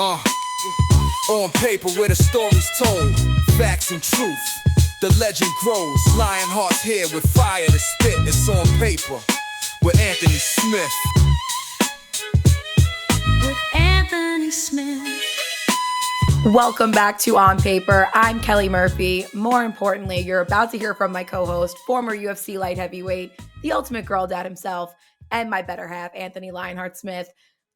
Uh, on paper where the story's told, facts and truth, the legend grows. Lionheart's here with fire to spit. It's on paper with Anthony Smith. With Anthony Smith. Welcome back to On Paper. I'm Kelly Murphy. More importantly, you're about to hear from my co-host, former UFC light heavyweight, the ultimate girl dad himself, and my better half, Anthony Lionheart Smith.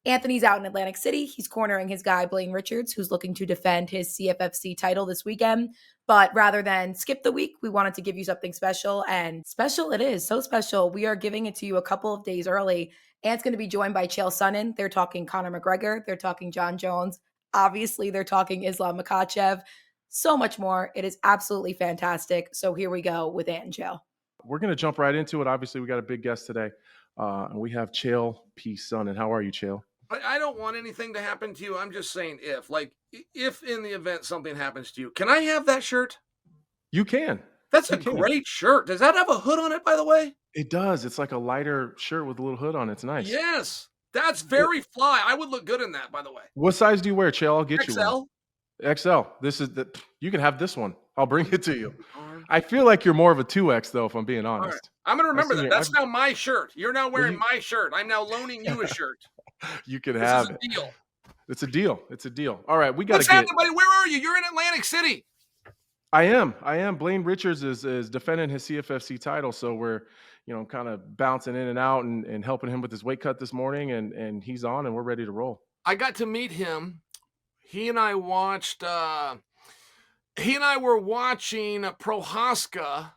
Anthony's out in Atlantic City. He's cornering his guy, Blaine Richards, who's looking to defend his CFFC title this weekend. But rather than skip the week, we wanted to give you something special. And special it is, so special. We are giving it to you a couple of days early. Ant's going to be joined by Chael Sonnen. They're talking Conor McGregor. They're talking Jon Jones. Obviously, they're talking Islam Makhachev. So much more. It is absolutely fantastic. So here we go with Ant and Chael. We're going to jump right into it. Obviously, we got a big guest today. And we have Chael P. Sonnen. How are you, Chael? I don't want anything to happen to you. I'm just saying if in the event something happens to you, can I have that shirt? You can. That's a great shirt. Does that have a hood on it, by the way? It does. It's like a lighter shirt with a little hood on it. It's nice. Yes. That's very fly. I would look good in that, by the way. What size do you wear, Chael? I'll get XL? you one. XL. This is the. You can have this one. I'll bring it to you. I feel like you're more of a 2X, though, if I'm being honest. Right. I'm going to remember that. That's now my shirt. You're now wearing my shirt. I'm now loaning you a shirt. You can have it. Deal. It's a deal. It's a deal. All right, we got to What's happening, buddy? Where are you? You're in Atlantic City. I am. Blaine Richards is defending his CFFC title, so we're, kind of bouncing in and out and helping him with his weight cut this morning, and he's on, and we're ready to roll. I got to meet him. He and I watched. He and I were watching Prohaska,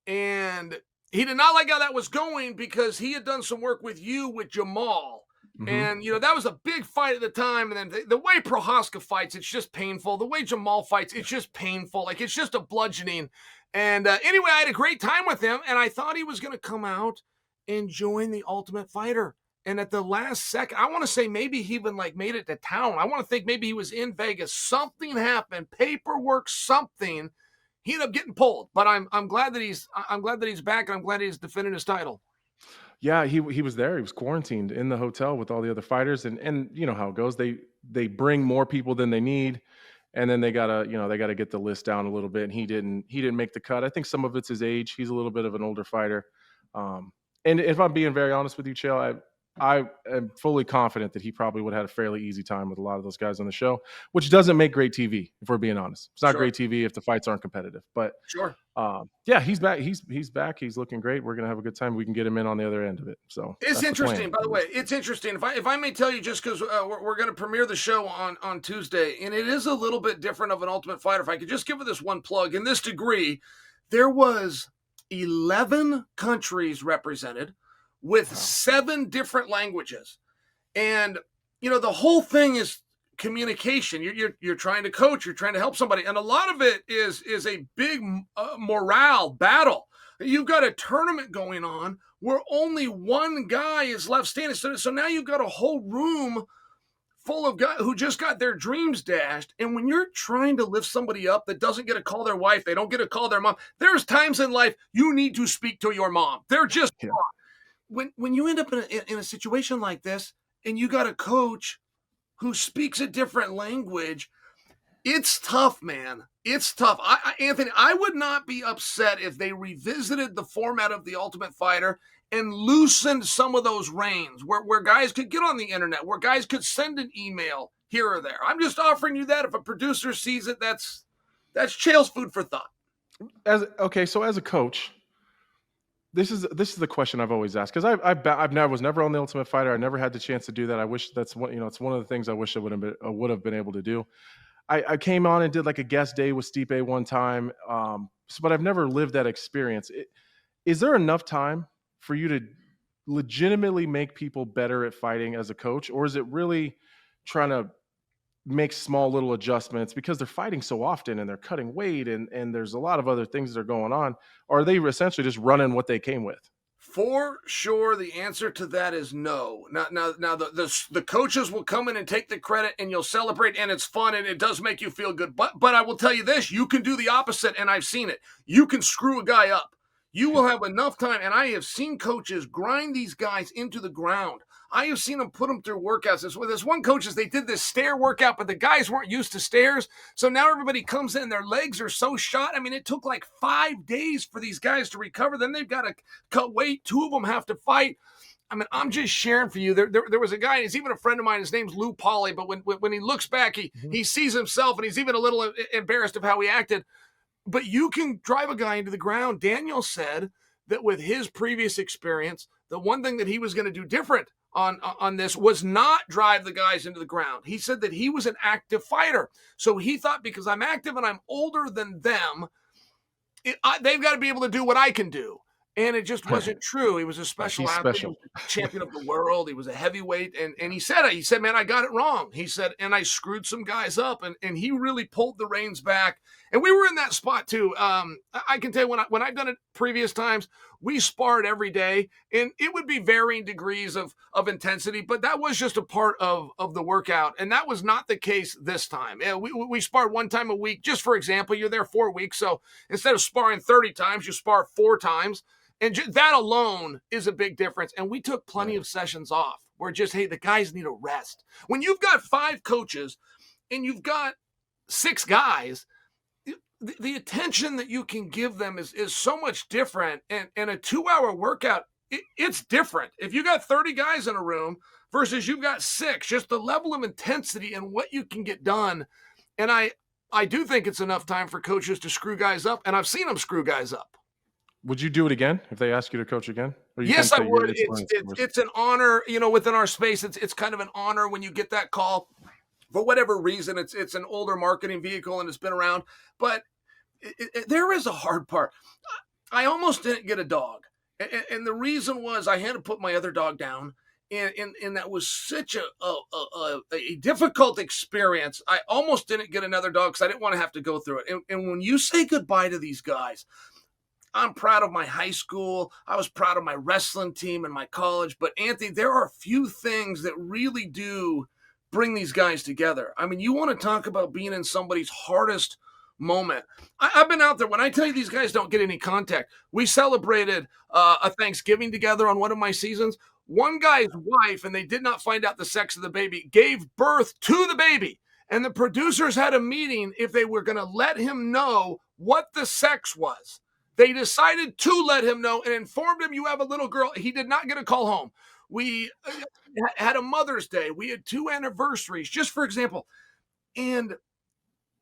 and he did not like how that was going because he had done some work with Jamal. Mm-hmm. And, that was a big fight at the time. And then the way Prohaska fights, it's just painful. The way Jamal fights, it's just painful. Like, it's just a bludgeoning. And anyway, I had a great time with him, and I thought he was going to come out and join the Ultimate Fighter. And at the last second, I want to say maybe he even made it to town. I want to think maybe he was in Vegas. Something happened, paperwork, something. He ended up getting pulled. But I'm glad that he's back, and I'm glad he's defending his title. Yeah, he was there. He was quarantined in the hotel with all the other fighters, and you know how it goes. They bring more people than they need, and then they gotta get the list down a little bit. And he didn't make the cut. I think some of it's his age. He's a little bit of an older fighter. And if I'm being very honest with you, Chael, I am fully confident that he probably would have had a fairly easy time with a lot of those guys on the show, which doesn't make great TV, if we're being honest. It's not great TV if the fights aren't competitive. But yeah, he's back. He's back. He's looking great. We're gonna have a good time. We can get him in on the other end of it. So it's interesting. By the way, it's interesting. If I may tell you, just because we're going to premiere the show on Tuesday, and it is a little bit different of an Ultimate Fighter. If I could just give it this one plug, in this degree, there was 11 countries represented with 7 different languages. And, the whole thing is communication. You're trying to coach, you're trying to help somebody. And a lot of it is a big morale battle. You've got a tournament going on where only one guy is left standing. So now you've got a whole room full of guys who just got their dreams dashed. And when you're trying to lift somebody up that doesn't get to call their wife, they don't get to call their mom. There's times in life you need to speak to your mom. They're just when you end up in a situation like this and you got a coach who speaks a different language, it's tough, man. It's tough. Anthony, I would not be upset if they revisited the format of the Ultimate Fighter and loosened some of those reins where guys could get on the internet, where guys could send an email here or there. I'm just offering you that. If a producer sees it, that's Chael's food for thought. So as a coach, this is the question I've always asked, because I was never on the Ultimate Fighter. I never had the chance to do that. I wish it's one of the things I wish I would have been able to do. I came on and did like a guest day with Stipe one time, but I've never lived that experience. Is there enough time for you to legitimately make people better at fighting as a coach, or is it really trying to make small little adjustments because they're fighting so often and they're cutting weight and there's a lot of other things that are going on? Or are they essentially just running what they came with? For sure, the answer to that is no. Now, the coaches will come in and take the credit, and you'll celebrate, and it's fun, and it does make you feel good. But I will tell you this: you can do the opposite, and I've seen it. You can screw a guy up. You will have enough time, and I have seen coaches grind these guys into the ground. I have seen them put them through workouts. There's one coaches, they did this stair workout, but the guys weren't used to stairs. So now everybody comes in, their legs are so shot. I mean, it took like 5 days for these guys to recover. Then they've got to cut weight. 2 of them have to fight. I mean, I'm just sharing for you. There was a guy, and he's even a friend of mine. His name's Lou Polly. But when he looks back, he sees himself, and he's even a little embarrassed of how he acted. But you can drive a guy into the ground. Daniel said that with his previous experience, the one thing that he was going to do different on this was not drive the guys into the ground. He said that he was an active fighter. So he thought, because I'm active and I'm older than them, they've got to be able to do what I can do. And it just wasn't true. He was a special athlete, special. He was a champion of the world. He was a heavyweight. And he said, man, I got it wrong. He said, and I screwed some guys up. And he really pulled the reins back. And we were in that spot too. I can tell you, when I've done it previous times, we sparred every day. And it would be varying degrees of intensity. But that was just a part of the workout. And that was not the case this time. We sparred 1 time a week. Just for example, you're there 4 weeks. So instead of sparring 30 times, you spar 4 times. And that alone is a big difference. And we took plenty of sessions off. We're just, hey, the guys need a rest. When you've got 5 coaches and you've got 6 guys, the attention that you can give them is so much different. And a 2-hour workout, it's different. If you got 30 guys in a room versus you've got 6, just the level of intensity and what you can get done. And I do think it's enough time for coaches to screw guys up. And I've seen them screw guys up. Would you do it again if they ask you to coach again? Or you Yes, I think that would. it's It's an honor, within our space. It's kind of an honor when you get that call. For whatever reason, it's an older marketing vehicle and it's been around. But there is a hard part. I almost didn't get a dog. And the reason was I had to put my other dog down. And that was such a difficult experience. I almost didn't get another dog because I didn't want to have to go through it. And when you say goodbye to these guys, I'm proud of my high school. I was proud of my wrestling team and my college. But, Anthony, there are a few things that really do bring these guys together. I mean, you want to talk about being in somebody's hardest moment. I've been out there. When I tell you these guys don't get any contact, we celebrated a Thanksgiving together on one of my seasons. One guy's wife, and they did not find out the sex of the baby, gave birth to the baby. And the producers had a meeting if they were going to let him know what the sex was. They decided to let him know and informed him, you have a little girl. He did not get a call home. We had a Mother's Day. We had 2 anniversaries, just for example. And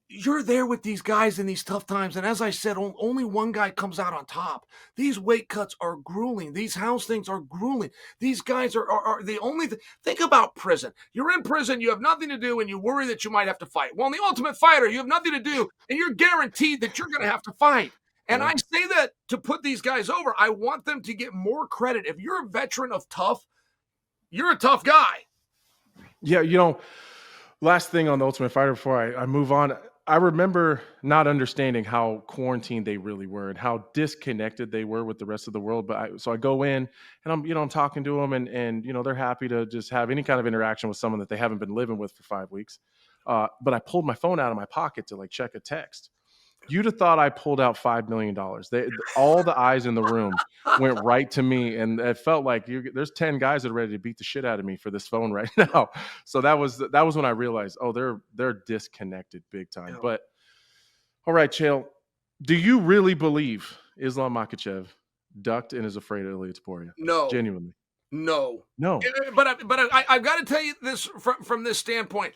you're there with these guys in these tough times. And as I said, only one guy comes out on top. These weight cuts are grueling. These house things are grueling. These guys are the only thing. Think about prison. You're in prison. You have nothing to do and you worry that you might have to fight. Well, in the Ultimate Fighter, you have nothing to do and you're guaranteed that you're going to have to fight. And I say that to put these guys over. I want them to get more credit. If you're a veteran of tough, you're a tough guy. Yeah, last thing on the Ultimate Fighter before I move on. I remember not understanding how quarantined they really were and how disconnected they were with the rest of the world. But so I go in and I'm talking to them and they're happy to just have any kind of interaction with someone that they haven't been living with for 5 weeks. But I pulled my phone out of my pocket to check a text. You'd have thought I pulled out $5 million. All the eyes in the room went right to me, and it felt like there's 10 guys that are ready to beat the shit out of me for this phone right now. So that was when I realized, they're disconnected big time. Yeah. But all right, Chael, do you really believe Islam Makhachev ducked and is afraid of Ilia Topuria? No, Genuinely. no. No. But I've got to tell you this from this standpoint.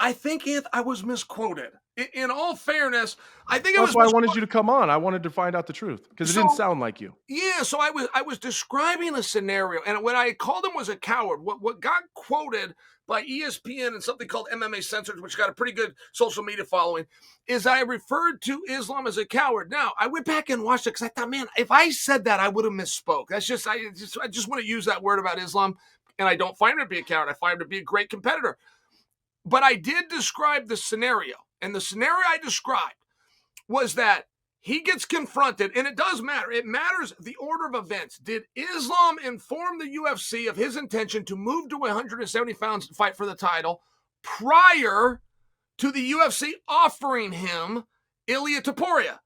I think I was misquoted. In all fairness, I think that's why I wanted you to come on. I wanted to find out the truth because it didn't sound like you. Yeah, so I was describing a scenario, and when I called him was a coward, what got quoted by ESPN and something called MMA Censored, which got a pretty good social media following, is I referred to Islam as a coward. Now, I went back and watched it because I thought, man, if I said that, I would have misspoke. I just want to use that word about Islam, and I don't find him to be a coward. I find him to be a great competitor. But I did describe the scenario, and the scenario I described was that he gets confronted, and it does matter. It matters the order of events. Did Islam inform the UFC of his intention to move to 170 pounds to fight for the title prior to the UFC offering him Ilia Topuria?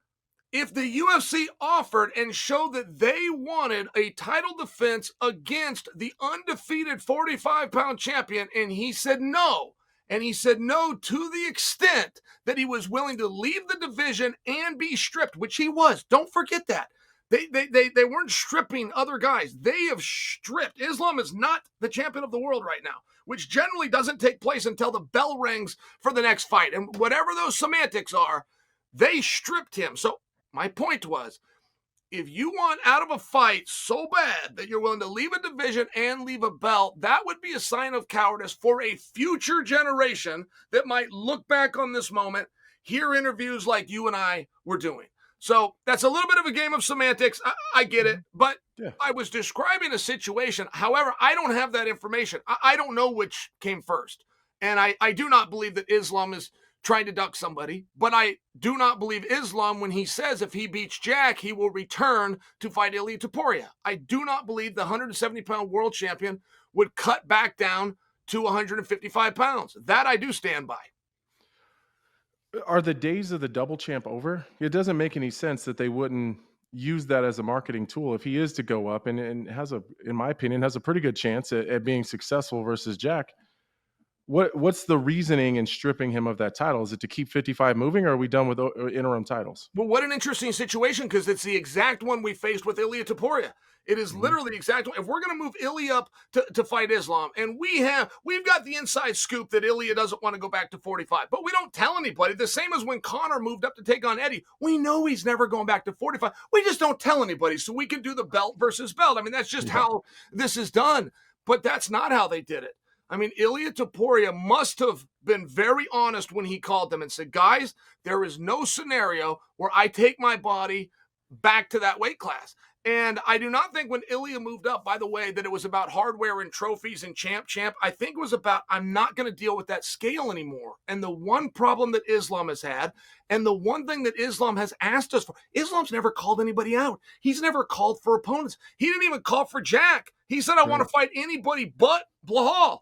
if the UFC offered and showed that they wanted a title defense against the undefeated 45-pound champion, and he said no. And he said no to the extent that he was willing to leave the division and be stripped, which he was. Don't forget that. They weren't stripping other guys. They have stripped. Islam is not the champion of the world right now, which generally doesn't take place until the bell rings for the next fight. And whatever those semantics are, they stripped him. So my point was, if you want out of a fight so bad that you're willing to leave a division and leave a belt, that would be a sign of cowardice for a future generation that might look back on this moment, hear interviews like you and I were doing. So that's a little bit of a game of semantics. I get it, but yeah. I was describing a situation. However, I don't have that information. I don't know which came first. And I do not believe that Islam is trying to duck somebody, but I do not believe Islam when he says if he beats Jack, he will return to fight Ilia Topuria. I do not believe the 170-pound world champion would cut back down to 155 pounds. That I do stand by. Are the days of the double champ over? It doesn't make any sense that they wouldn't use that as a marketing tool if he is to go up and has in my opinion, has a pretty good chance at being successful versus Jack. What's the reasoning in stripping him of that title? Is it to keep 55 moving, or are we done with interim titles? Well, what an interesting situation, because it's the exact one we faced with Ilia Topuria. It is literally the exact one. If we're going to move Ilia up to fight Islam, and we've got the inside scoop that Ilia doesn't want to go back to 45, but we don't tell anybody. The same as when Conor moved up to take on Eddie. We know he's never going back to 45. We just don't tell anybody so we can do the belt versus belt. I mean, that's just how this is done, but that's not how they did it. I mean, Ilia Topuria must have been very honest when he called them and said, guys, there is no scenario where I take my body back to that weight class. And I do not think when Ilia moved up, by the way, that it was about hardware and trophies and champ. I think it was about, I'm not going to deal with that scale anymore. And the one problem that Islam has had, and the one thing that Islam has asked us for, Islam's never called anybody out. He's never called for opponents. He didn't even call for Jack. He said, I want to fight anybody but Blahal.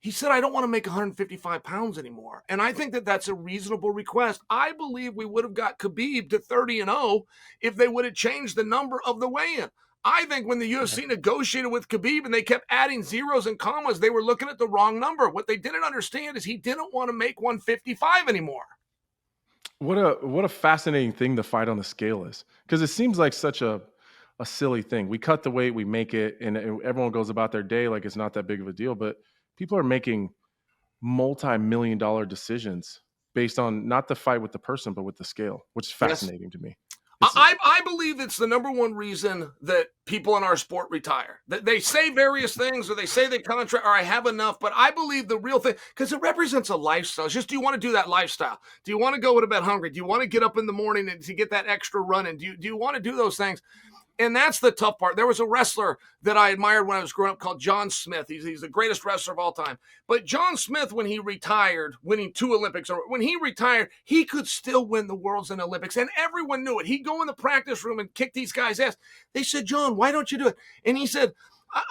He said, I don't want to make 155 pounds anymore. And I think that that's a reasonable request. I believe we would have got Khabib to 30-0 if they would have changed the number of the weigh-in. I think when the UFC negotiated with Khabib and they kept adding zeros and commas, they were looking at the wrong number. What they didn't understand is he didn't want to make 155 anymore. What a fascinating thing the fight on the scale is, because it seems like such a silly thing. We cut the weight, we make it, and everyone goes about their day like it's not that big of a deal. But people are making multi-million-dollar decisions based on not the fight with the person, but with the scale, which is fascinating to me. I believe it's the number one reason that people in our sport retire. They say various things, or they say they contract, or I have enough, but I believe the real thing, because it represents a lifestyle. It's just, do you want to do that lifestyle? Do you want to go to bed hungry? Do you want to get up in the morning and to get that extra run? And do you want to do those things? And that's the tough part. There was a wrestler that I admired when I was growing up called Jon Smith. He's the greatest wrestler of all time. But Jon Smith, when he retired, winning 2 Olympics, or when he retired, he could still win the Worlds and Olympics. And everyone knew it. He'd go in the practice room and kick these guys' ass. They said, John, why don't you do it? And he said,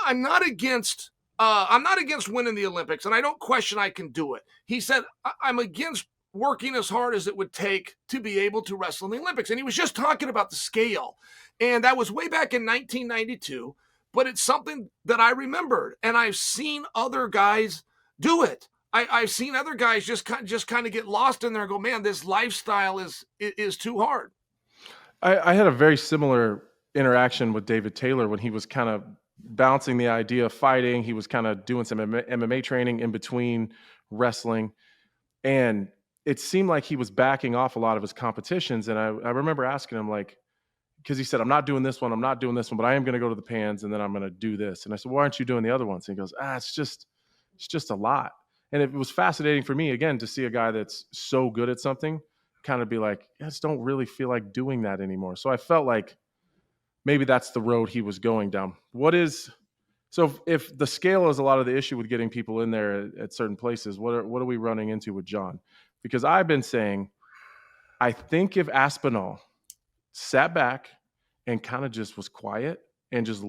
I'm not against winning the Olympics, and I don't question I can do it. He said, I'm against working as hard as it would take to be able to wrestle in the Olympics. And he was just talking about the scale. And that was way back in 1992, but it's something that I remembered. And I've seen other guys do it. I've seen other guys just kind of get lost in there and go, man, this lifestyle is too hard. I had a very similar interaction with David Taylor when he was kind of bouncing the idea of fighting. He was kind of doing some MMA training in between wrestling. And it seemed like he was backing off a lot of his competitions. And I remember asking him, like, because he said, I'm not doing this one, but I am going to go to the pans, and then I'm going to do this. And I said, why aren't you doing the other ones? And he goes, it's just a lot. And it was fascinating for me, again, to see a guy that's so good at something kind of be like, I just don't really feel like doing that anymore. So I felt like maybe that's the road he was going down. So if the scale is a lot of the issue with getting people in there at certain places, what are we running into with Jon? Because I've been saying, I think if Aspinall sat back and kind of just was quiet and just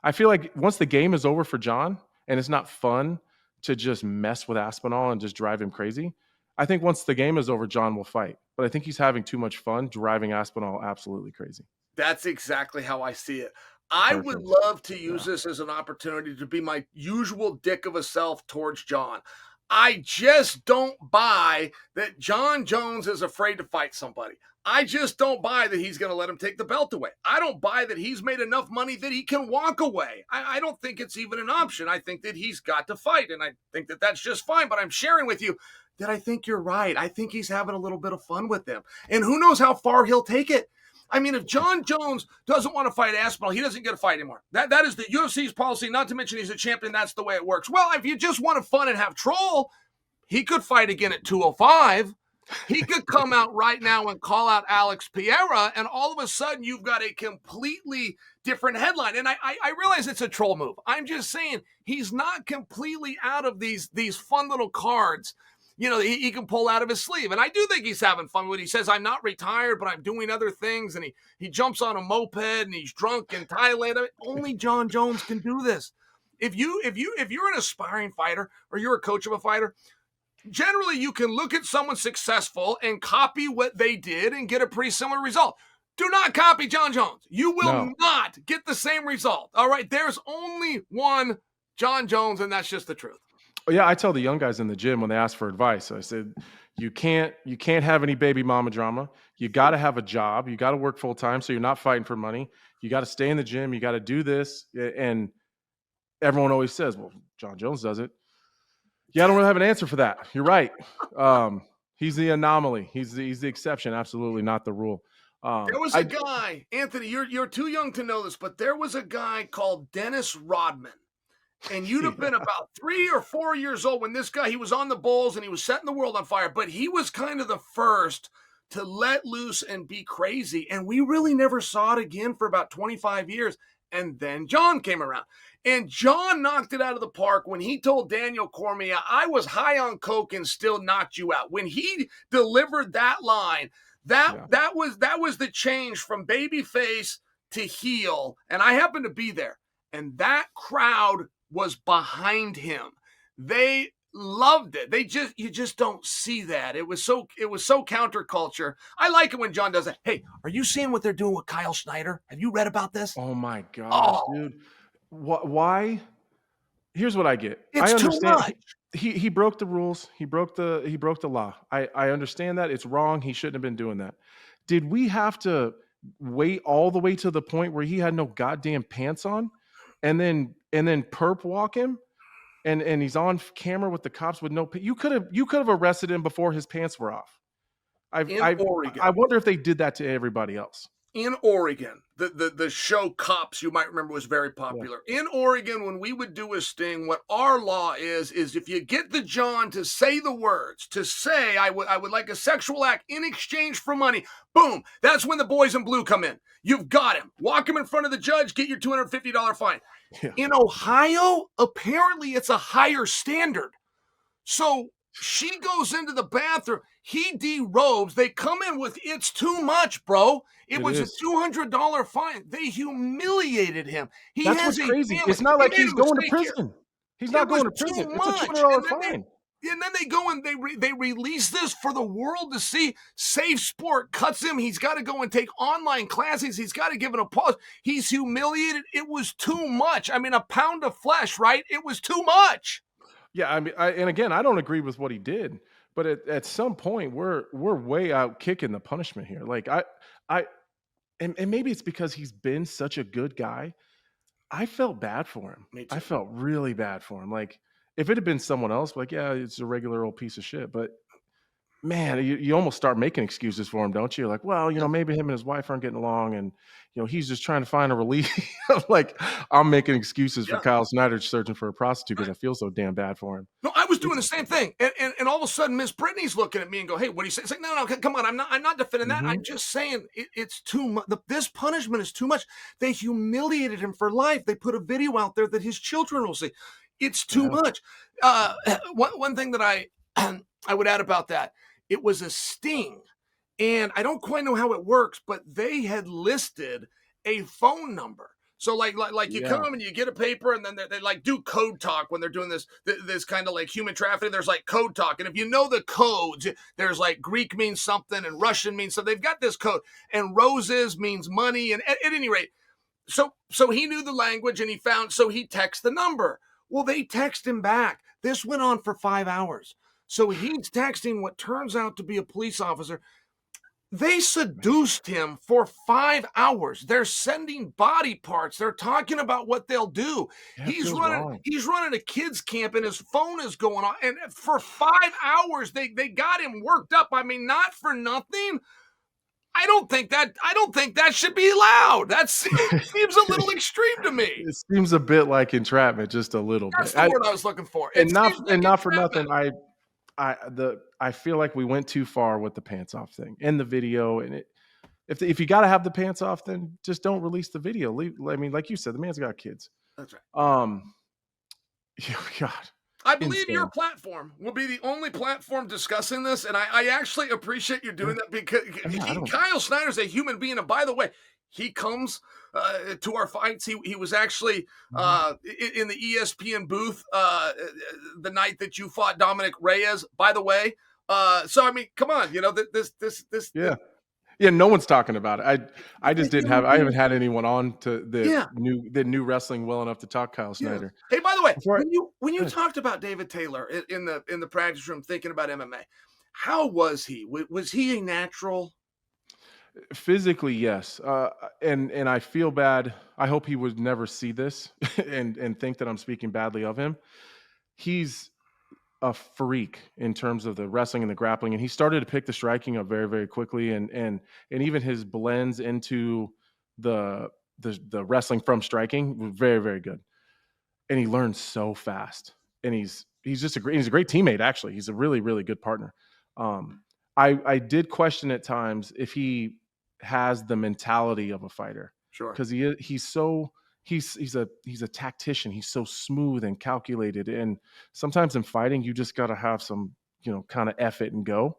I feel like once the game is over for Jon and it's not fun to just mess with Aspinall and just drive him crazy, I think once the game is over, Jon will fight. but I think he's having too much fun driving Aspinall absolutely crazy. That's exactly how I see it. I would Perfect. love to use this as an opportunity to be my usual dick of a self towards Jon. I just don't buy that Jon Jones is afraid to fight somebody. I just don't buy that he's going to let him take the belt away. I don't buy that he's made enough money that he can walk away. I don't think it's even an option. I think that he's got to fight, and I think that that's just fine. But I'm sharing with you that I think you're right. I think he's having a little bit of fun with them. And who knows how far he'll take it. I mean, if Jon Jones doesn't want to fight Aspinall, he doesn't get a fight anymore. That is the UFC's policy, not to mention he's a champion. That's the way it works. Well, if you just want to fun and have troll, he could fight again at 205. He could come out right now and call out Alex Pereira, and all of a sudden you've got a completely different headline. And I realize it's a troll move. I'm just saying he's not completely out of these fun little cards. You know, he can pull out of his sleeve. And I do think he's having fun when he says, I'm not retired, but I'm doing other things. And he jumps on a moped and he's drunk in Thailand. I mean, only Jon Jones can do this. If you're an aspiring fighter or you're a coach of a fighter, generally you can look at someone successful and copy what they did and get a pretty similar result. Do not copy Jon Jones. You will not get the same result. All right. There's only one Jon Jones, and that's just the truth. Yeah, I tell the young guys in the gym when they ask for advice, I said, you can't have any baby mama drama. You got to have a job. You got to work full time so you're not fighting for money. You got to stay in the gym. You got to do this. And everyone always says, well, Jon Jones does it. Yeah, I don't really have an answer for that. You're right. He's the anomaly. He's the exception. Absolutely not the rule. There was a guy, Anthony, you're too young to know this, but there was a guy called Dennis Rodman. And you'd have been about 3 or 4 years old when this guy, he was on the Bulls and he was setting the world on fire, but he was kind of the first to let loose and be crazy. And we really never saw it again for about 25 years. And then Jon came around. And Jon knocked it out of the park when he told Daniel Cormier, I was high on coke and still knocked you out. When he delivered that line, that was the change from babyface to heel. And I happened to be there. And that crowd was behind him. They loved it. You just don't see that. It was so counterculture. I like it when Jon does it. Hey, are you seeing what they're doing with Kyle Snyder? Have you read about this? Oh my gosh, dude. Why? Here's what I get. It's I understand. too much. He broke the rules. He broke the law. I understand that. It's wrong. He shouldn't have been doing that. Did we have to wait all the way to the point where he had no goddamn pants on? And then perp walk him, and he's on camera with the cops with no. You could have arrested him before his pants were off. Oregon. I wonder if they did that to everybody else. In Oregon, the show Cops, you might remember, was very popular. Yeah. In Oregon, when we would do a sting, what our law is if you get the Jon to say the words, to say, I would like a sexual act in exchange for money, boom, that's when the boys in blue come in. You've got him. Walk him in front of the judge, get your $250 fine. Yeah. In Ohio, apparently it's a higher standard. So she goes into the bathroom. He derobes. They come in with, it's too much, bro. It was a $200 fine. They humiliated him. That's what's crazy. It's not like he's going to prison. He's not going to prison. It's a $200 fine. And then they go and they release this for the world to see. Safe Sport cuts him. He's got to go and take online classes. He's got to give it a pause. He's humiliated. It was too much. I mean, a pound of flesh, right? It was too much. Yeah, I mean, and again, I don't agree with what he did, but at some point, we're way out kicking the punishment here. Like and maybe it's because he's been such a good guy. I felt bad for him. Me too. I felt really bad for him. Like if it had been someone else, like yeah, it's a regular old piece of shit. But man, you almost start making excuses for him, don't you? Like, well, maybe him and his wife aren't getting along, and he's just trying to find a relief. Like I'm making excuses for Kyle Snyder searching for a prostitute because I feel so damn bad for him. No, I was doing the same thing, and all of a sudden, Miss Brittany's looking at me and go, "Hey, what do you say?" It's like, no, come on, I'm not defending that. I'm just saying it's too much. This punishment is too much. They humiliated him for life. They put a video out there that his children will see. It's too much. One thing that I would add about that. It was a sting, and I don't quite know how it works, but they had listed a phone number. So like you Yeah. come and you get a paper, and then they like do code talk when they're doing this kind of like human trafficking. There's like code talk, and if you know the codes, there's like Greek means something and Russian means so. They've got this code, and roses means money. And at any rate, so he knew the language, and he texts the number. Well, they text him back. This went on for 5 hours. So he's texting what turns out to be a police officer. They seduced him for 5 hours. They're sending body parts. They're talking about what they'll do. Yeah, He's running a kids camp, and his phone is going on. And for 5 hours, they got him worked up. I mean, not for nothing. I don't think that should be allowed. That seems a little extreme to me. It seems a bit like entrapment, just a little That's bit. the word I was looking for. And not for nothing. I feel like we went too far with the pants off thing in the video, and if you got to have the pants off, then just don't release the video. I mean, like you said, the man's got kids. That's right. God, I believe insane. your platform will be the only platform discussing this, and I actually appreciate you doing that because Kyle Snyder's a human being, and by the way, he comes to our fights. He was actually in the ESPN booth the night that you fought Dominic Reyes. By the way, so I mean, come on, this. Yeah, no one's talking about it. I haven't had anyone on that knew wrestling well enough to talk Kyle Snyder. Hey, by the way, when you talked about David Taylor in the practice room thinking about MMA, how was he? Was he a natural? Physically, yes. And I feel bad. I hope he would never see this and think that I'm speaking badly of him. He's a freak in terms of the wrestling and the grappling, and he started to pick the striking up very, very quickly, and even his blends into the wrestling from striking were very, very good. And he learns so fast, and he's just he's a great teammate. Actually, he's a really, really good partner. I did question at times if he has the mentality of a fighter, sure, because he's a tactician. He's so smooth and calculated, and sometimes in fighting you just got to have some kind of F it and go.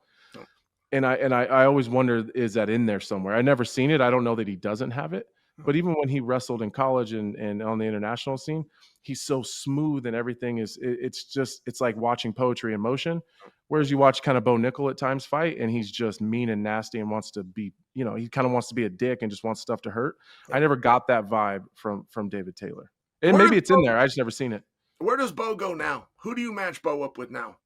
And I always wonder, is that in there somewhere? I never seen it. I don't know that he doesn't have it. But even when he wrestled in college and on the international scene, he's so smooth, and everything it's like watching poetry in motion. Whereas you watch kind of Bo Nickel at times fight, and he's just mean and nasty and wants to be, he kind of wants to be a dick and just wants stuff to hurt. I never got that vibe from David Taylor. And maybe it's in there. I just never seen it. Where does Bo go now? Who do you match Bo up with now?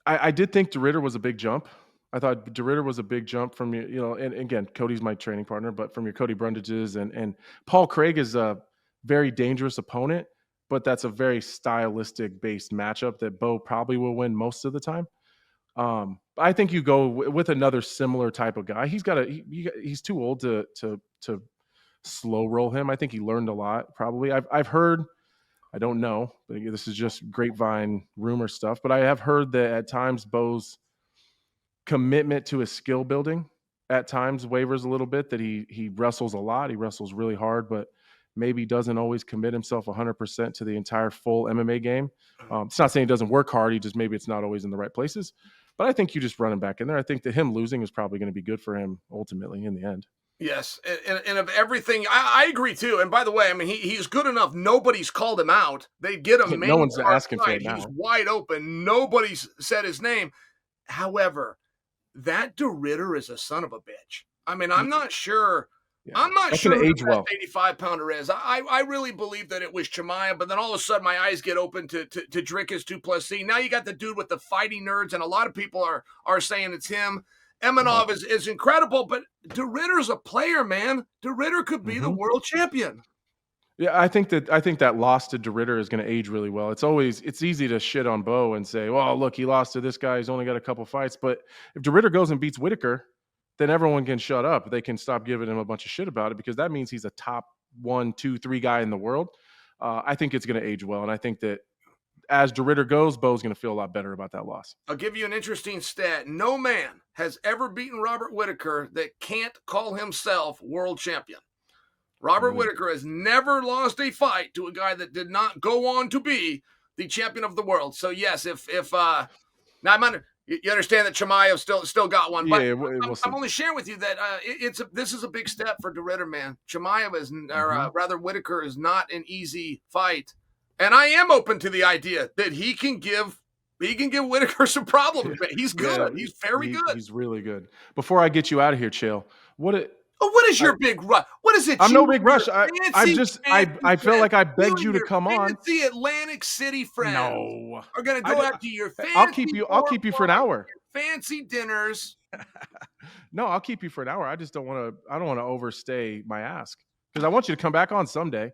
I did think DeRitter was a big jump. I thought DeRitter was a big jump from and again, Cody's my training partner, but from your Cody Brundages and Paul Craig is a very dangerous opponent, but that's a very stylistic based matchup that Bo probably will win most of the time. I think you go with another similar type of guy. He's too old to slow roll him. I think he learned a lot. Probably I've heard, I don't know, but this is just grapevine rumor stuff, but I have heard that at times Bo's commitment to his skill building at times wavers a little bit, that he wrestles a lot. He wrestles really hard, but maybe doesn't always commit himself 100% to the entire full MMA game. It's not saying he doesn't work hard. Maybe it's not always in the right places, but I think you just run him back in there. I think that him losing is probably going to be good for him ultimately in the end. Yes, and of everything, I agree too. And by the way, I mean, he's good enough. Nobody's called him out. They get him. No one's asking for it now. He's wide open. Nobody's said his name. However, that DeRitter is a son of a bitch. I mean, I'm not sure. Yeah. I'm not sure who the 85-pounder is. I really believe that it was Chimaev, but then all of a sudden my eyes get open to Dricus 2+C. Now you got the dude with the fighting nerds, and a lot of people are saying it's him. Emanov is incredible, but DeRitter's a player, man. DeRitter could be the world champion. Yeah, I think that loss to DeRitter is going to age really well. It's easy to shit on Bo and say, well, look, he lost to this guy. He's only got a couple fights. But if DeRitter goes and beats Whitaker, then everyone can shut up. They can stop giving him a bunch of shit about it, because that means he's a top 1, 2, 3 guy in the world. I think it's going to age well. And I think that as DeRitter goes, Bo's going to feel a lot better about that loss. I'll give you an interesting stat. No man has ever beaten Robert Whitaker that can't call himself world champion. Robert Whitaker has never lost a fight to a guy that did not go on to be the champion of the world. So yes, if now You understand that Chimaev still got one, but Yeah, we'll see. I'm only sharing with you that this is a big step for DeRitter, man. Chimaev is, or rather Whitaker is not an easy fight, and I am open to the idea that he can give Whitaker some problems. But he's good. Yeah, He's very good. He's really good. Before I get you out of here, Chael, What is your big rush? What is it? I'm you no big and your rush. I feel like I begged you to come on. Fancy Atlantic City friends No, are going to go out to your fancy. I'll keep you for an hour. Fancy dinners. No, I'll keep you for an hour. I just don't want to. I don't want to overstay my ask because I want you to come back on someday.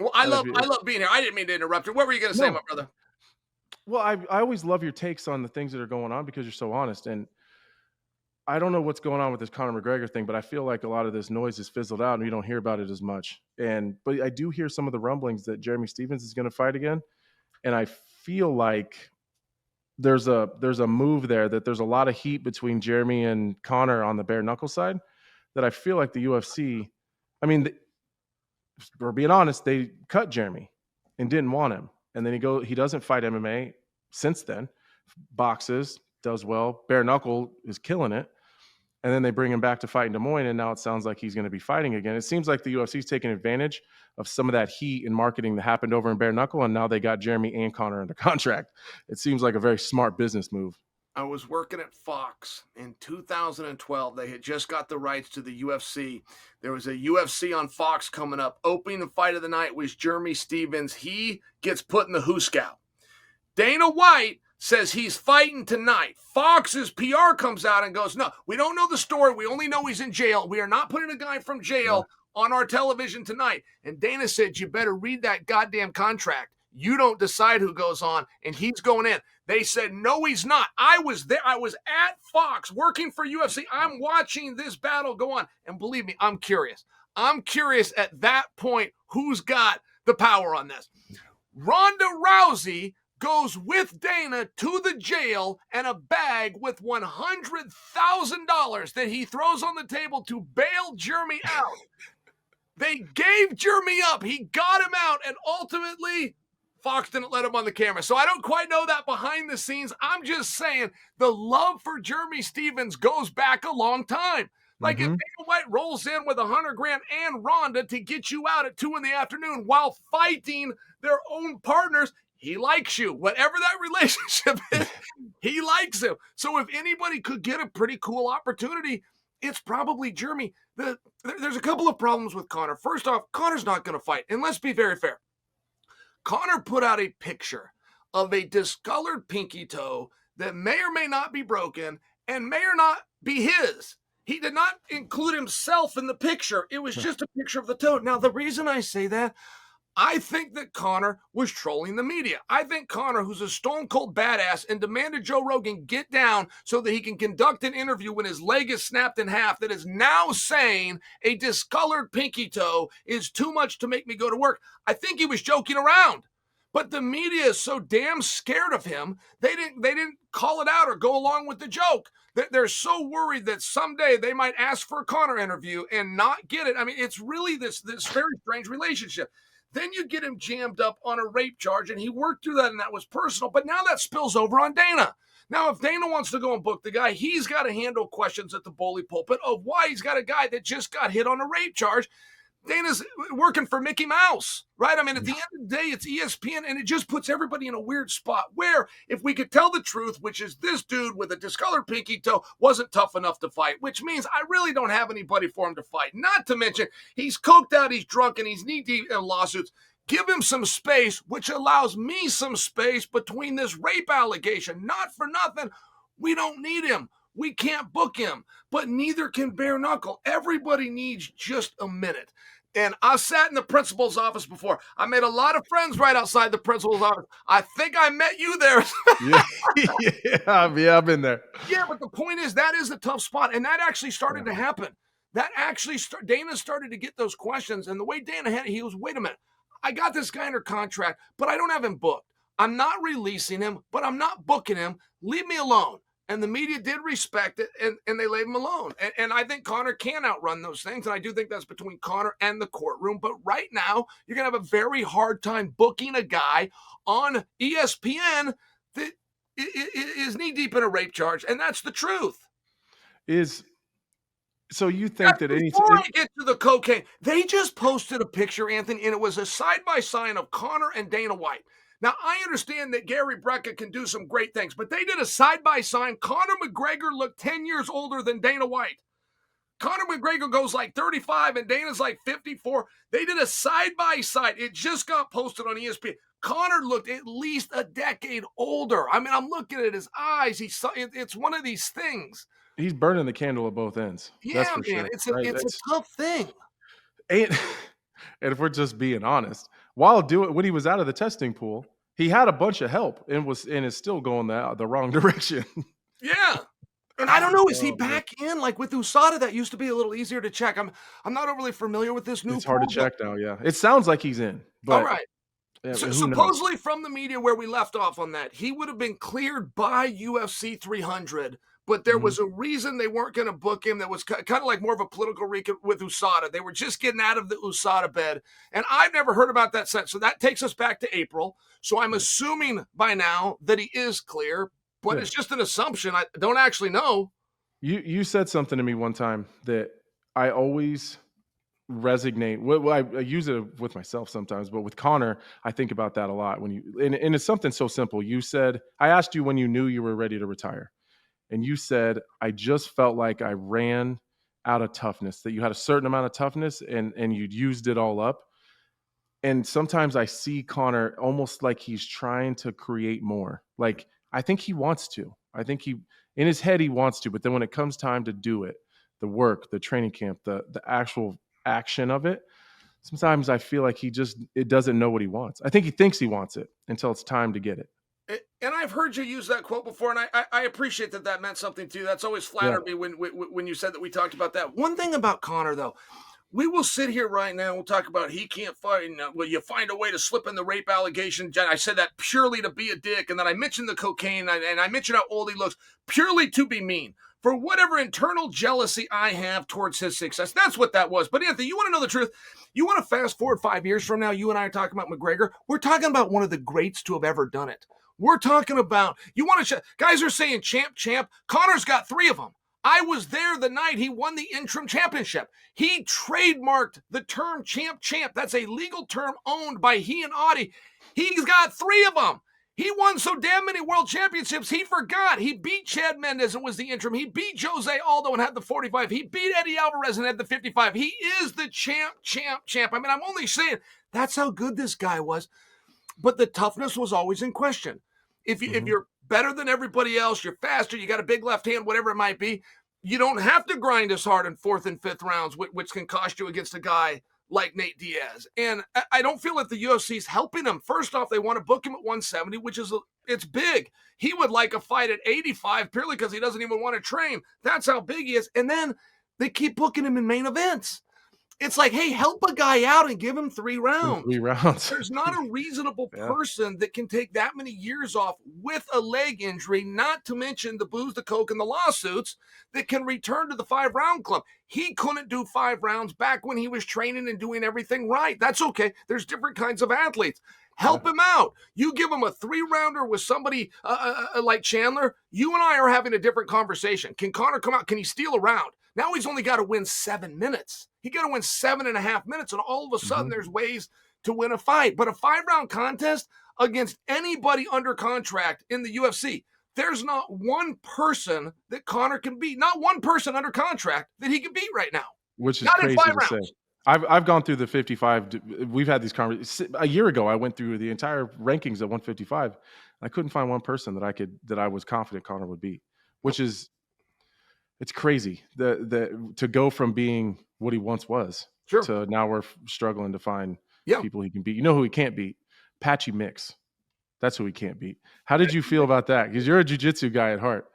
Well, I love being here. I didn't mean to interrupt you. What were you going to say, my brother? Well, I always love your takes on the things that are going on because you're so honest. And I don't know what's going on with this Conor McGregor thing, but I feel like a lot of this noise is fizzled out and we don't hear about it as much. But I do hear some of the rumblings that Jeremy Stephens is going to fight again. And I feel like there's a move there that there's a lot of heat between Jeremy and Conor on the bare knuckle side that I feel like the UFC, I mean, we're being honest, they cut Jeremy and didn't want him. And then he doesn't fight MMA since then, boxes, does well, bare knuckle is killing it. And then they bring him back to fight in Des Moines, and now it sounds like he's going to be fighting again. It seems like the UFC's taking advantage of some of that heat and marketing that happened over in bare knuckle, and now they got Jeremy and Conor under contract. It seems like a very smart business move. I was working at Fox in 2012. They had just got the rights to the UFC. There was a UFC on Fox coming up. Opening the fight of the night was Jeremy Stephens. He gets put in the Hooskow. Dana White says he's fighting tonight. Fox's PR comes out and goes, no, we don't know the story. We only know he's in jail. We are not putting a guy from jail on our television tonight. And Dana said, you better read that goddamn contract. You don't decide who goes on, and he's going in. They said, no, he's not. I was there. I was at Fox working for UFC. I'm watching this battle go on. And believe me, I'm curious. I'm curious at that point who's got the power on this. Ronda Rousey goes with Dana to the jail and a bag with $100,000 that he throws on the table to bail Jeremy out. They gave Jeremy up. He got him out, and ultimately, Fox didn't let him on the camera. So I don't quite know that behind the scenes. I'm just saying the love for Jeremy Stephens goes back a long time. Like if Dana White rolls in with $100,000 and Ronda to get you out at 2 p.m. while fighting their own partners, he likes you. Whatever that relationship is, he likes him. So if anybody could get a pretty cool opportunity, it's probably Jeremy. There's a couple of problems with Conor. First off, Conor's not going to fight. And let's be very fair. Conor put out a picture of a discolored pinky toe that may or may not be broken and may or not be his. He did not include himself in the picture. It was just a picture of the toe. Now, the reason I say that, I think that Conor was trolling the media. I think Conor, who's a stone cold badass and demanded Joe Rogan get down so that he can conduct an interview when his leg is snapped in half, that is now saying a discolored pinky toe is too much to make me go to work. I think he was joking around. But the media is so damn scared of him, they didn't call it out or go along with the joke. They're so worried that someday they might ask for a Conor interview and not get it. I mean, it's really this very strange relationship. Then you get him jammed up on a rape charge, and he worked through that, and that was personal. But now that spills over on Dana. Now, if Dana wants to go and book the guy, he's got to handle questions at the bully pulpit of why he's got a guy that just got hit on a rape charge. Dana's working for Mickey Mouse, right? I mean, at the end of the day, it's ESPN, and it just puts everybody in a weird spot where if we could tell the truth, which is this dude with a discolored pinky toe wasn't tough enough to fight, which means I really don't have anybody for him to fight. Not to mention, he's coked out, he's drunk, and he's knee-deep in lawsuits. Give him some space, which allows me some space between this rape allegation. Not for nothing. We don't need him. We can't book him, but neither can bare knuckle. Everybody needs just a minute. And I sat in the principal's office before. I made a lot of friends right outside the principal's office. I think I met you there. Yeah, I've been there. Yeah, but the point is that is the tough spot. And that actually started to happen. That actually, Dana started to get those questions. And the way Dana had it, he was, wait a minute. I got this guy under contract, but I don't have him booked. I'm not releasing him, but I'm not booking him. Leave me alone. And the media did respect it, and they leave him alone. And I think Conor can outrun those things, and I do think that's between Conor and the courtroom. But right now, you're going to have a very hard time booking a guy on ESPN that is knee deep in a rape charge, and that's the truth. So you think that Before I get to the cocaine, they just posted a picture, Anthony, and it was a side-by-side of Conor and Dana White. Now, I understand that Gary Brecka can do some great things, but they did a side-by-side. Conor McGregor looked 10 years older than Dana White. Conor McGregor goes like 35 and Dana's like 54. They did a side-by-side. It just got posted on ESPN. Conor looked at least a decade older. I mean, I'm looking at his eyes. It's one of these things. he's burning the candle at both ends. Yeah, That's for man, sure. it's a tough thing. And, and if we're just being honest, when he was out of the testing pool, he had a bunch of help and is still going the wrong direction. Yeah. And I don't know, is he back in? Like with USADA, that used to be a little easier to check. I'm not overly familiar with this new It's hard to check now, yeah. It sounds like he's in. But all right. yeah, So, who knows? supposedly from the media where we left off on that, he would have been cleared by UFC 300, but there was a reason they weren't going to book him that was kind of like more of a political recount with USADA. They were just getting out of the USADA bed, and I've never heard about that since. So that takes us back to April. So I'm assuming by now that he is clear, but it's just an assumption. I don't actually know. You said something to me one time that I always resonate. Well, I use it with myself sometimes, but with Conor, I think about that a lot. And it's something so simple. You said, I asked you when you knew you were ready to retire. And you said, I just felt like I ran out of toughness, that you had a certain amount of toughness and you'd used it all up. And sometimes I see Conor almost like he's trying to create more. Like, I think he wants to. I think in his head, he wants to. But then when it comes time to do it, the work, the training camp, the actual action of it, sometimes I feel like it doesn't know what he wants. I think he thinks he wants it until it's time to get it. And I've heard you use that quote before, and I appreciate that meant something to you. That's always flattered me when you said that we talked about that. One thing about Conor, though, we will sit here right now and we'll talk about he can't fight. And, will you find a way to slip in the rape allegation? I said that purely to be a dick, and then I mentioned the cocaine, and I mentioned how old he looks, purely to be mean. For whatever internal jealousy I have towards his success. That's what that was. But Anthony, you want to know the truth? You want to fast forward 5 years from now, you and I are talking about McGregor. We're talking about one of the greats to have ever done it. We're talking about, guys are saying champ. Conor's got 3 of them. I was there the night he won the interim championship. He trademarked the term champ. That's a legal term owned by he and Audi. He's got 3 of them. He won so damn many world championships, he forgot. He beat Chad Mendes and was the interim. He beat Jose Aldo and had the 45. He beat Eddie Alvarez and had the 55. He is the champ. I mean, I'm only saying that's how good this guy was. But the toughness was always in question. If you're better than everybody else, you're faster, you got a big left hand, whatever it might be, you don't have to grind as hard in 4th and 5th rounds, which can cost you against a guy like Nate Diaz. And I don't feel that the UFC's helping him. First off, they want to book him at 170, it's big. He would like a fight at 85 purely because he doesn't even want to train. That's how big he is. And then they keep booking him in main events. It's like, hey, help a guy out and give him 3 rounds. 3 rounds. There's not a reasonable person that can take that many years off with a leg injury, not to mention the booze, the coke, and the lawsuits, that can return to the 5-round club. He couldn't do 5 rounds back when he was training and doing everything right. That's okay. There's different kinds of athletes. Help him out. You give him a 3-rounder with somebody like Chandler, you and I are having a different conversation. Can Conor come out? Can he steal a round? Now he's only got to win 7 minutes. He got to win 7.5 minutes, and all of a sudden there's ways to win a fight. But a 5-round contest against anybody under contract in the UFC, there's not one person that Conor can beat. Not one person under contract that he can beat right now. Which is not crazy in 5 to rounds. say. I've gone through the 55. We've had these conversations. A year ago, I went through the entire rankings at 155. I couldn't find one person that I was confident Conor would beat, which is, it's crazy to go from being what he once was to now we're struggling to find people he can beat. You know who he can't beat? Patchy Mix. That's who he can't beat. How did you feel about that? Because you're a jiu-jitsu guy at heart.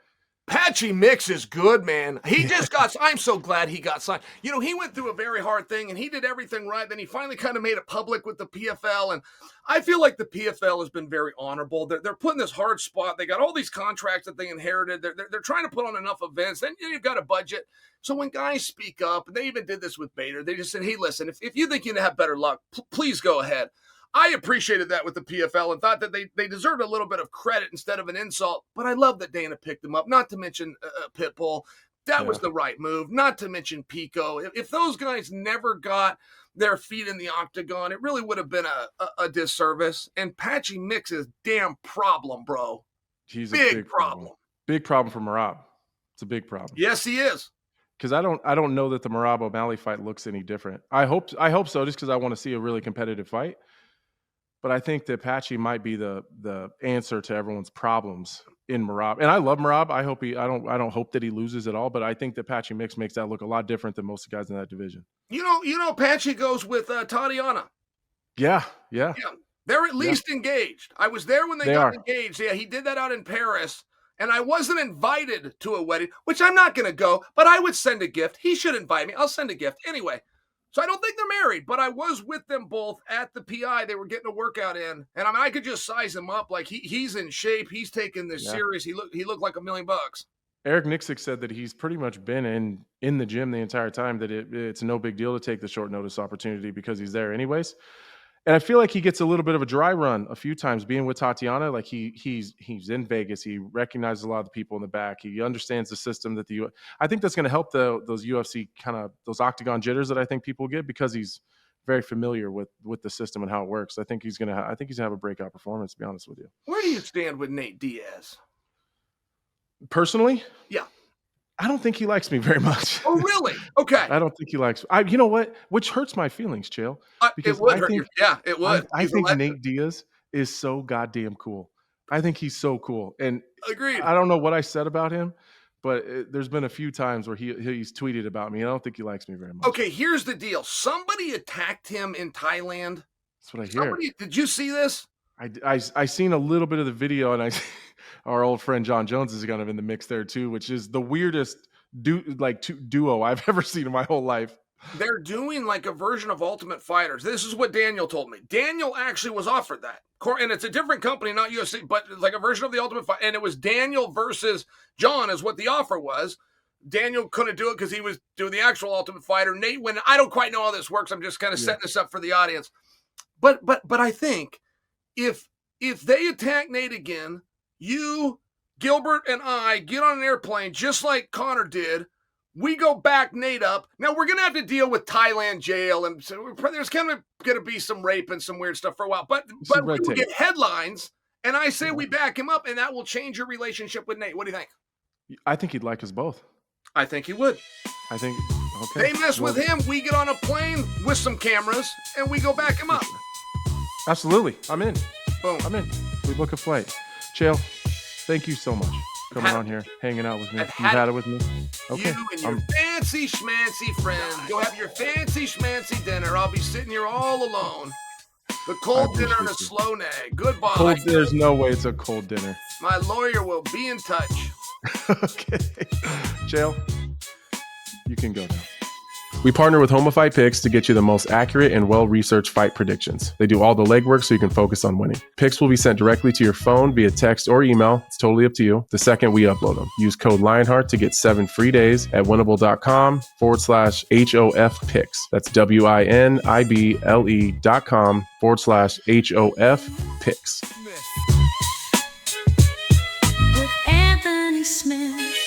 Patchy Mix is good, man. He just I'm so glad he got signed. You know, he went through a very hard thing and he did everything right. Then he finally kind of made it public with the PFL. And I feel like the PFL has been very honorable. They're putting this hard spot. They got all these contracts that they inherited. They're trying to put on enough events. Then you've got a budget. So when guys speak up, and they even did this with Bader, they just said, hey, listen, if you think you have better luck, please go ahead. I appreciated that with the PFL and thought that they deserved a little bit of credit instead of an insult. But I love that Dana picked him up, not to mention Pitbull. That was the right move, not to mention Pico. If those guys never got their feet in the octagon, it really would have been a disservice. And Patchy Mix is damn problem, bro. He's a big problem. Big problem for Merab. It's a big problem. Yes, he is. Because I don't know that the Merab O'Malley fight looks any different. I hope so, just because I want to see a really competitive fight. But I think that Patchy might be the answer to everyone's problems in Merab. And I love Merab. I don't hope that he loses at all, but I think that Patchy Mix makes that look a lot different than most guys in that division. You know, Patchy goes with Tatiana. Yeah. They're at least engaged. I was there when they got engaged. Yeah, he did that out in Paris. And I wasn't invited to a wedding, which I'm not going to go, but I would send a gift. He should invite me. I'll send a gift. Anyway, so I don't think they're married, but I was with them both at the PI. They were getting a workout in. And I mean, I could just size him up. Like he's in shape. He's taking this serious. He looked like $1 million. Eric Nixick said that he's pretty much been in the gym the entire time, that it's no big deal to take the short notice opportunity because he's there anyways. And I feel like he gets a little bit of a dry run a few times being with Tatiana. Like he's in Vegas. He recognizes a lot of the people in the back. He understands the system that I think that's going to help those UFC those octagon jitters that I think people get, because he's very familiar with the system and how it works. I think he's gonna have a breakout performance, to be honest with you. Where do you stand with Nate Diaz? Personally? Yeah. I don't think he likes me very much. Oh, really? Okay. I don't think he likes. You know what? Which hurts my feelings, Chael. Because it would hurt you. Yeah, it would. I think Nate Diaz is so goddamn cool. I think he's so cool. And agreed. I don't know what I said about him, but there's been a few times where he's tweeted about me. I don't think he likes me very much. Okay, here's the deal. Somebody attacked him in Thailand. That's what I hear. Did you see this? I seen a little bit of the video, and our old friend Jon Jones is kind of in the mix there too, which is the weirdest duo I've ever seen in my whole life. They're doing like a version of Ultimate Fighters. This is what Daniel told me. Daniel actually was offered that. And it's a different company, not UFC, but like a version of the Ultimate Fight. And it was Daniel versus John is what the offer was. Daniel couldn't do it because he was doing the actual Ultimate Fighter. Nate, I don't quite know how this works. I'm just kind of setting this up for the audience. But I think if they attack Nate again, you, Gilbert, and I get on an airplane just like Conor did. We go back Nate up. Now, we're going to have to deal with Thailand jail, and so there's kind of going to be some rape and some weird stuff for a while. But we will get headlines, and I say we back him up, and that will change your relationship with Nate. What do you think? I think he'd like us both. I think he would. I think, okay. They mess with him, we get on a plane with some cameras, and we go back him up. Absolutely. I'm in. Boom. I'm in. We book a flight. Chael, thank you so much for coming on here, hanging out with me. You've had it with me. Okay. You and your fancy schmancy friends. Go have your fancy schmancy dinner. I'll be sitting here all alone. The cold dinner and a slow nag. Goodbye. There's no way it's a cold dinner. My lawyer will be in touch. Okay. Chael, you can go now. We partner with Homofight Picks to get you the most accurate and well-researched fight predictions. They do all the legwork so you can focus on winning. Picks will be sent directly to your phone via text or email. It's totally up to you. The second we upload them. Use code Lionheart to get 7 free days at winnable.com/HOF picks. That's WINIBLE.com/HOF picks. With Anthony Smith.